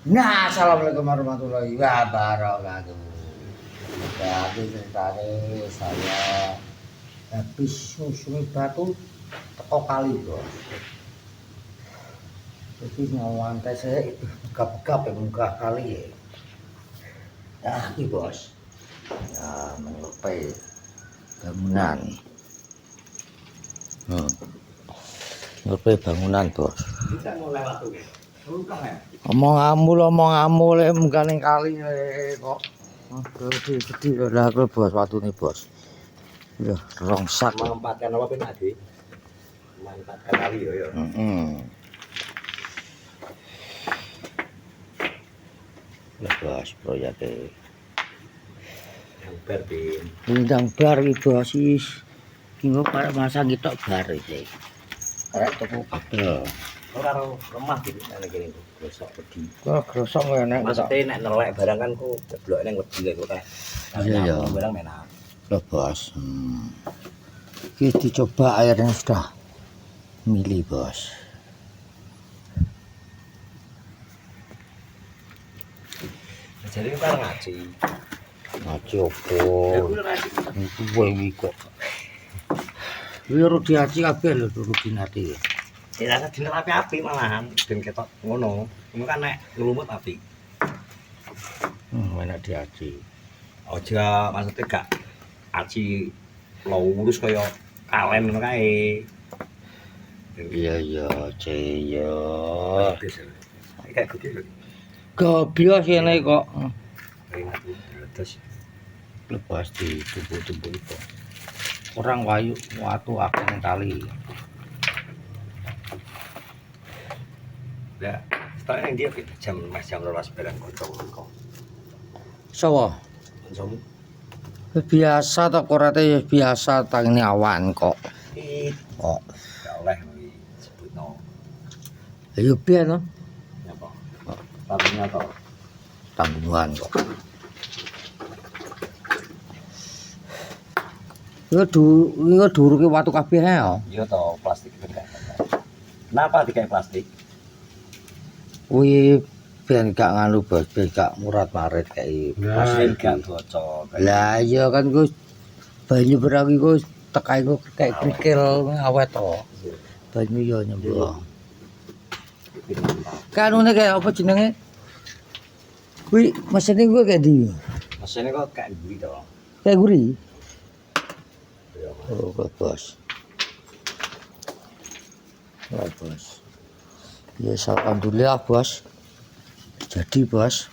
Nah, assalamualaikum warahmatullahi wabarakatuh. Jadi ceritanya saya habis nyusuri batu teko kali bos. Jadi nyawantai saya itu gap-gap ya muka kali ya. Nah ini bos, ya menyerupai bangunan. Menyerupai bangunan bos. Bisa mulai waktu ya. Omong amul mungkin kali kok. Gede lah bos waktu ini bos. Ya rongsak. Memanfaatkan apa pun adi. Memanfaatkan kali ya. Lah bos proyeknya. Yang berbin. Undang bar iki bos is. Kinggo para masa kita bar iki. Karek tuku kabel. Ora lemah gitu nek kene gosok wedi. Kok grosok enak. Maksudnya nek nelek barang kan ku jeblok ning wedi lek kok. Iya ya. Barang enak. Lah bos. Iki dicoba airnya sudah mili bos. Jadi kan ngaji. Ngaji opo? Iku wae kok. Kuwi ora diaji kabeh lho rutin ati. Ya rasa dinten api-api malahan ben ketok ngono. Ngono kan nek nglumut api. Enak diaji. Aja maksudnya gak aji lurus kaya kalem ngono kae. Iya ceyo. Kayak gitu. Gobios ngene kok. Enak terus Lepas di tubuh-tubuh itu. Orang wayu watu akeh ning kali. ya setelah yang dia jam 12 barang kocok kok. Sawa. Konsomu Biasa to korate ya biasa tangene awan kok. Kok. gak oleh kuwi sebutno. Ayo piye no? Nyapa? Tanggungan to. Tanggungan kok. Iku duruke watu kabeh ya. Iya to, plastik ben gak. Kenapa dikai plastik? Kuwi ben gak nganu bos, ben gak murat-marit kayak Plastik gak bocor. lah iya kan ku banyu berang iku tekai ku kayak krikil awet to. Banyu yo nyembur. Kanune kayak apa jenenge? Kuwi mesine ku kayak ndi? Mesinnya kok kayak gini to. Kayak guri. Oh, bos. Ya, bos. Ya, alhamdulillah, bos. Jadi, bos.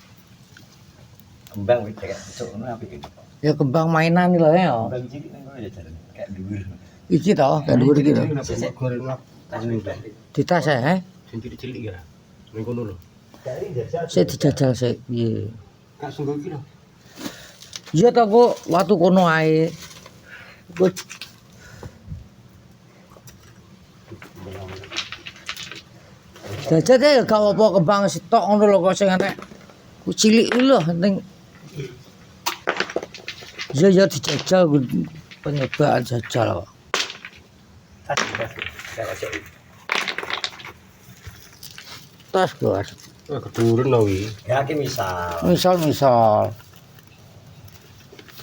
Kembang wis kayak cocok ngono apik iki. Ya kembang mainan lho ya. Kembang cilik nang kono ya jalan kayak dhuwur. Iki to, kayak dhuwur iki to. Sesek goreng tas plastik. Di tas ya, Sing cilik-cilik ya. Ning kono lho. Dari jajal. Saya dijajal sik piye. Gak sungguh iki lho. Iya to kok watu kono ae. Kok jajal ya gak apa kembang sitok ngono lho kok sing enek. Ku cilik iki lho ning ya dijajal penyebaan jajal kok. Tas bos. Kedurun lho wi. Ya iki misal. Misal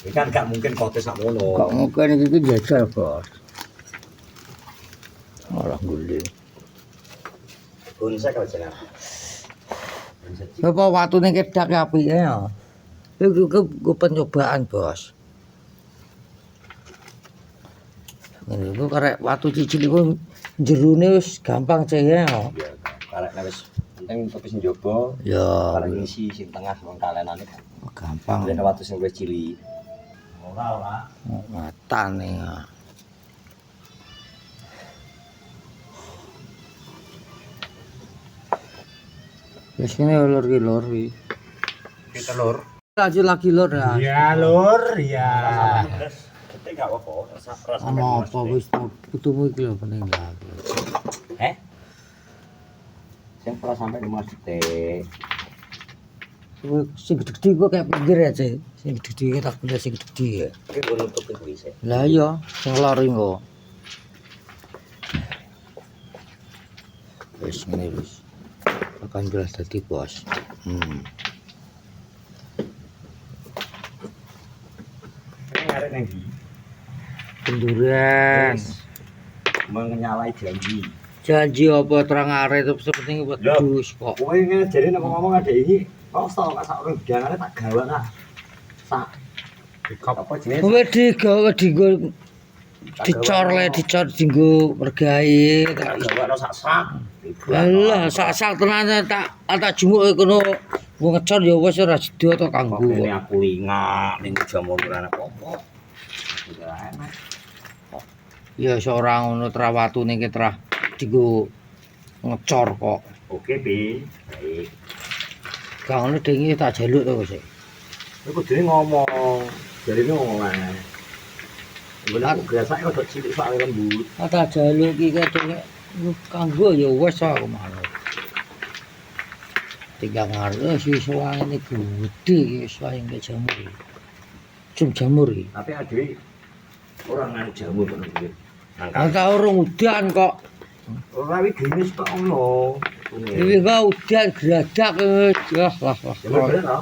Iki kan gak mungkin kote sak ngono. kok mungkin iki jajal bos. Malah guling. Bonsai kalau jalan. Apa watune kedak apike ya. Iku pencobaan, Bos. Ngene iku karek watu cicil iku jerone wis gampang cek ya. Ya, karek wis penting untuk sing njaba. Ya, Karek isi sing tengah wong kalenane kan. gampang. Nek watu sing wis cilik. Ora. Matane. Wis kene lur iki. Kita lur. Lagi lur ya. Iya lur, iya. Tapi gak apa-apa, rasa Ama apa wis putumu iki lho penting lagi. Sing ora sampai 5 detik. Sing gede-gede kok kayak pinggir ya, Cek. Sing gede-gede tak bener sing gede ya. Iki gue nutupin kuwi sih. Lah iya, sing lor engko. Wis ngene wis. Akan jelas dadi bos. Ini arek nang ndi? Kenduran. Menyalai janji. Janji apa terang arek itu seperti wedhus kok. Kowe ngajari nek ngomong ada ini, kok sak sak urung biangane tak gawe nak. Sak apa jenenge? Kowe digo dicor dinggo mergae Tak gawe sak-sak. Alah, sak-sak tenan tak jumuk kono wong ngecor ya wis ora sida to kanggo. Ini aku lingak ning jamu ora apa-apa. Ora enak. Ya seorang ngono trawatune ki trah dienggo ngecor kok. Oke, Pi. Baik. Gak ngono dengi tak jaluk to wis. Kowe kudune ngomong. Jarine ngomong ae. Bener aku grasak kok cilik sak lembut. Tak jaluk ki kadang kanggo ya wis aku malu. Tiga ngarep wis wangene gede wis wae jamur. Jamur iki. Tapi adewe ora nang jamur ngono kuwi. Ora urung udan kok. Ora wi genius kok ngono. Iki kok udan gradak lah. Bener to?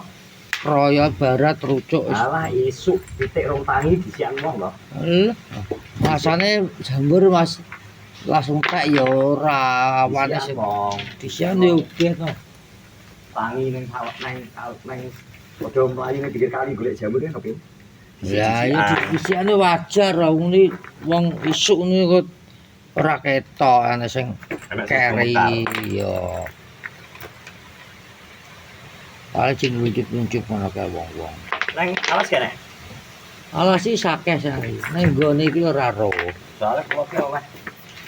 Raya barat rucuk wis. Alah isuk titik rong tangi disian wong lho. Lah. Masane jamur Mas langsung tek ya ora wane sing wong. disian ya udan to. Tangi ning sawet nang padha mlayu ning pinggir kali golek jamur kan oke. Ya ya disiane wajar wong isuk ngene kok ora ketok ana sing keri ya. Paling sing luncuk-luncuk ngono kae wong-wong. Nang alas kene. Alas iki sakeh sari. Ning nggone iki ora ro. Soale kula ki oleh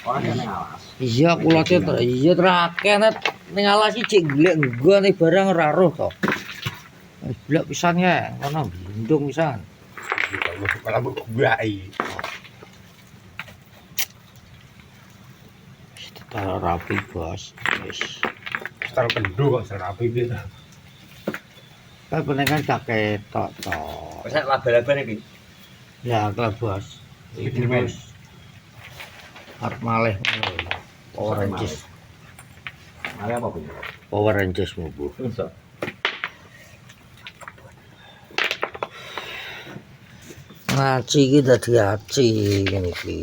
ora nang alas. Iya kula ki iya trakeh ning alas iki cek golek nggone barang ora ro to. Blek pisan ya, kono blundung pisan. Kalau buai. Setelah rapi bos, wis. Setelah kendho kok rapi gitu. Kan pengen gak ketok to. Wis laba-laban iki. Ya kelas bos. Iki bos. Arep malih Power Rangers. Malih apa, Bu? Power Rangers mu, Bu. Iso. Ngaji iki dadi aci ngene iki.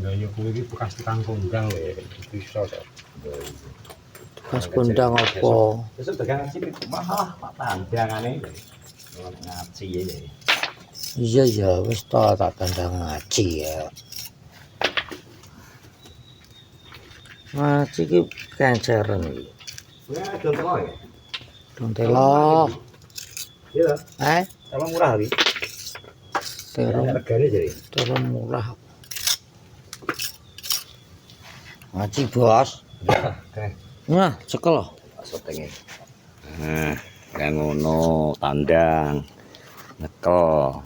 Lah yo kuwi iki bekas tukang kondang lho, iso to. Bekas kondang apa? Besok dagang sip mahal Pak tandangane. Ngaji ya. Iya ya, wis to tak tandang ngaji ya. Ngaji iki kenceren iki. Ya contoh ya. Dong telo. Iya. Emang murah iki. Terong Regane jadi. terong murah. Ngaji bos. Oke. Nah, cekel loh. Sotenge. Nah, kayak ngono tandang. Nyekel.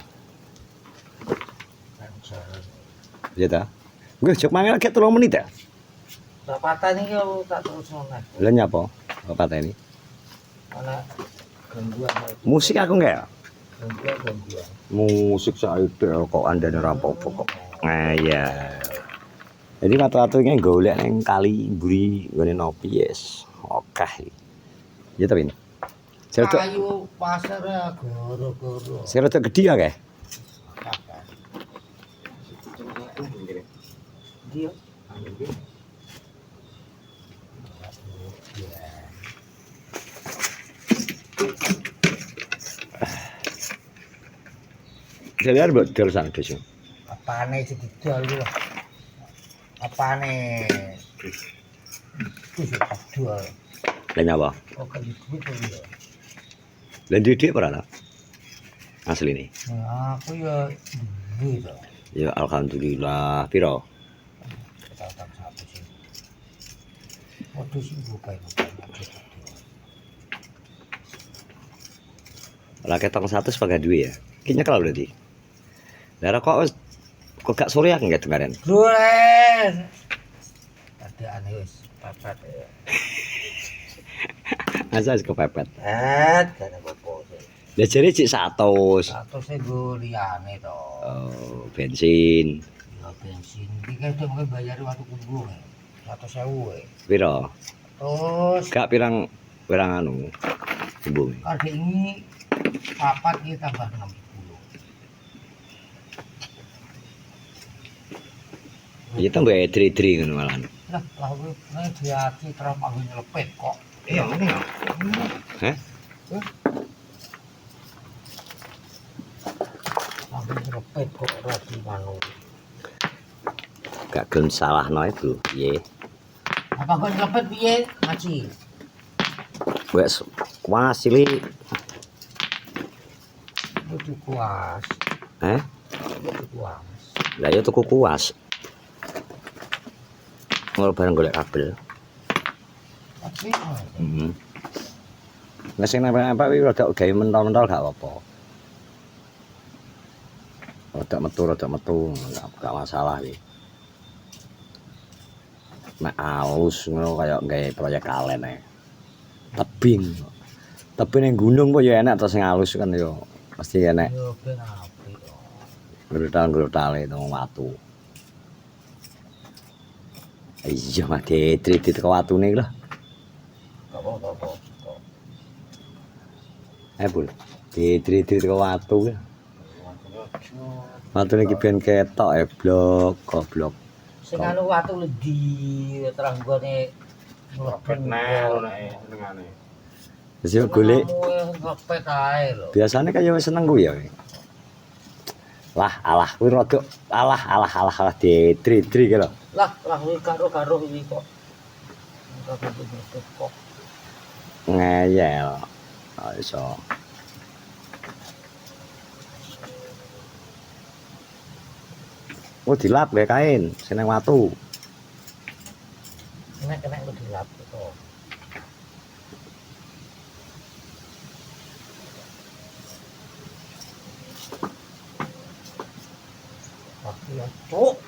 Iya ta? Gue cok mangel kayak 3 menit ya? Tak patah nih kalau tak terus nona. Lah nyapa? Apa ini? Mana gangguan? Musik aku enggak ya? Gangguan. Musik saya kok andane ora apa-apa kok. Nah iya. Jadi watu-watunya golek nang kali mburi nggone nopi yes. Oke. Ya ta, Pin. Kayu pasar ya goro-goro. Sing rada gedhi ya, kae. Dia. Jalan buat dol sana desa. Apane sing didol ku? Apane? Wis didol. Lah nyapa? Kok kali duit kok ya. Lah didik ora ta? Asline. Nah, aku ya duit to. Ya alhamdulillah. Piro? Tak satu sih. Waduh sih buka. Lah ketong 100 pakai duit ya. Ki nyekel berarti. Lah kok gak sore ya enggak dengaran. Duren. Ada aneh wis papat ya. Asa kepepet. Gak ada apa-apa. Lah jare cik 100. Satu sih gue liane to. Oh, bensin. Ya bensin. Iki kadang kowe bayar waktu kumpul. 100.000. Piro? Terus Gak pirang anu. Kumbung. harga ini papat iki tambah 60. Iya tambah edri-edri ngono malah. Lah, kowe nek diati terus aku nyelepet kok. Iya, ngene ya. Hah? Aku nyelepet kok ora dimanu. Gak gelem salahno Bro. Piye? Apa kok nyelepet piye, Maci? Wes kuas cilik. Kudu kuas. Hah? Kudu kuas. Lah ya tuku kuas. Ngono bareng golek kabel. Tapi Heeh. Nek sing nempel-nempel kuwi rada gawe mentol-mentol gak apa-apa. Rada metu, gak masalah iki. Nek alus ngono kaya gawe proyek kalen ae. Tebing. Tebing ning gunung po ya enak to sing alus kan ya mesti enak. yo ben apik kok. Grutal-grutale to watu. Iya mati trit teko watune lho. Gak apa-apa. Bul. Trit teko watu. Watune iki ben ketok blok goblok. Sing anu watu ledi terang gone mlebet ngono senengane. Wis yo golek. ngepet ae lho. Biasane kaya wis seneng kuwi ya. Lah alah kuwi rada alah ditri-tri ki lho. Lah kuwi karo iki kok. Kok Ngeyel. Iso. Oh dilap kayak kain, seneng watu. nek kena kudu dilap kok. Ya, cuk.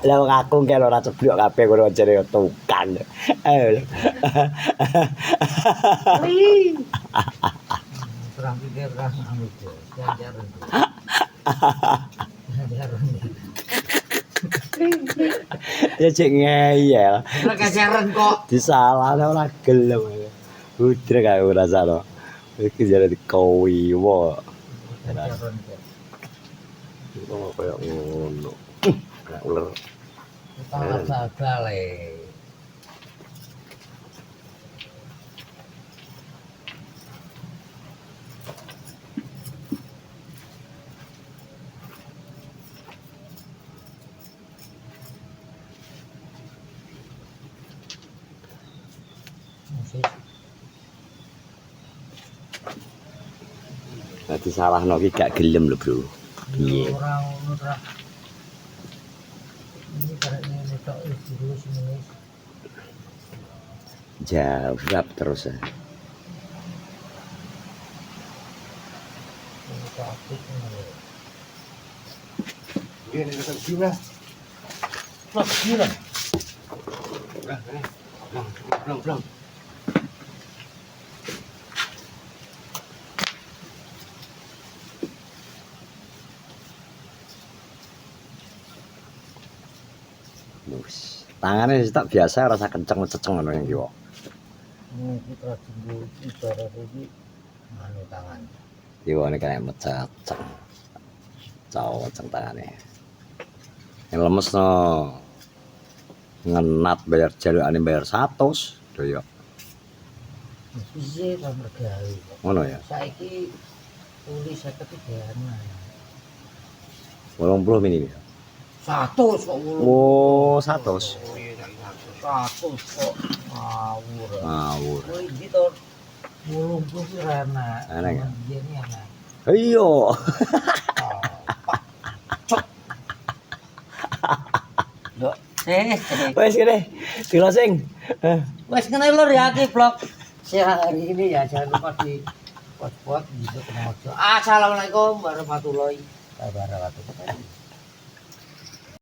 Lah wong aku ki ora ceblok kabeh kono jare tukang. Terang pikir kan anu itu, ganjaran. Ya cek ngeyel. Ora ganjaran kok. Disalahno ora gelem. Udre kae ora sano. Iki jare dikowiwo. Ganjaran kok. Oh kaya ngono. Nek uler. Kita bale. Dadi salahno ki gak gelem lho, Bro. Piye? Ora ngono ta. Ini karena ini tok dulu sini. Jawab terus. Ini apik ngono. Ini dekat sini. Wah, gila. Belum. Tangannya tak biasa rasa kenceng-kenceng ngono yang kiwa. Kita tunggu ibarat iki anu tangan. Kiwa ini kaya mecaceng. Cowok tangannya. Yang lemes no. Ngenat bayar jalukane bayar 100 doyo. Piye ta mergawe kok. Ngono ya. Saiki tulis 53 80 mini. 100 kok Oh, 100. 100 kok ngawur. Ngawur. Kowe iki to 80 ki ra enak. Enak ya? Yen enak. Iya. Lho, Wes kene. Di closing. wes kene lur ya ki vlog. Hari ini ya jangan lupa di pot-pot bisa kena. Assalamualaikum warahmatullahi wabarakatuh.